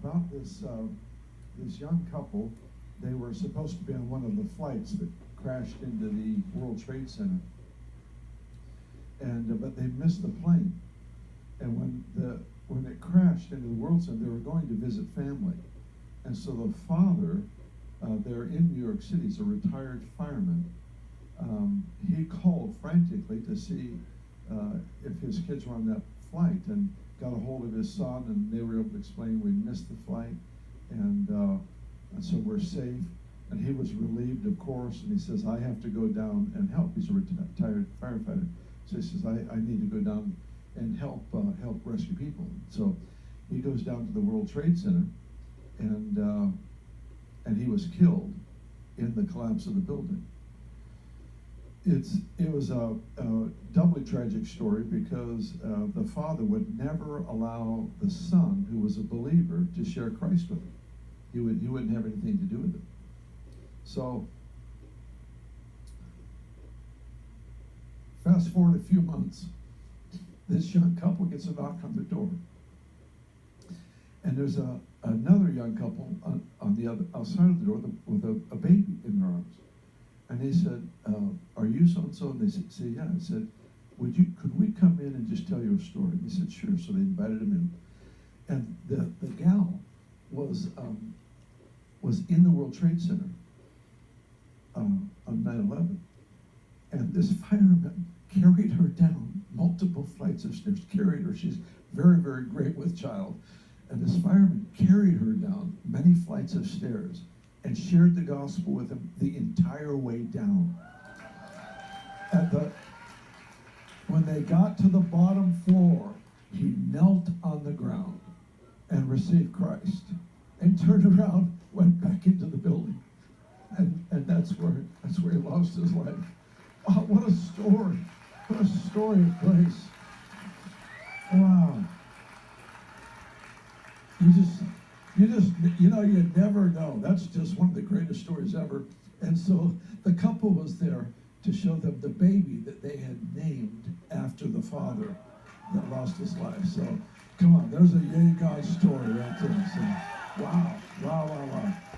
about this young couple. They were supposed to be on one of the flights that crashed into the World Trade Center, and but they missed the plane. And when it crashed into the World Center, they were going to visit family, and so the father, they're in New York City, he's a retired fireman. He called frantically to see if his kids were on that flight, and got a hold of his son, and they were able to explain we missed the flight, and so we're safe. And he was relieved, of course, and he says, I have to go down and help. He's a retired firefighter. So he says, I need to go down and help rescue people. So he goes down to the World Trade Center, and he was killed in the collapse of the building. It was a doubly tragic story because the father would never allow the son, who was a believer, to share Christ with him. He wouldn't have anything to do with it. So fast forward a few months, this young couple gets a knock on the door, and there's another young couple on the other outside of the door with a baby in their arms. And they said, are you so-and-so? And they said, yeah. I said, could we come in and just tell you a story? And they said, sure. So they invited him in. And the gal was in the World Trade Center on 9/11. And this fireman carried her down multiple flights of stairs, carried her. She's very, very great with child. And this fireman carried her down many flights of stairs and shared the gospel with him the entire way down. When they got to the bottom floor, he knelt on the ground and received Christ, and turned around, went back into the building, and that's where he lost his life. Oh, what a story! What a story of grace! Wow. You never know. That's just one of the greatest stories ever. And so the couple was there to show them the baby that they had named after the father that lost his life. So come on, there's a yay God story right there. So, wow.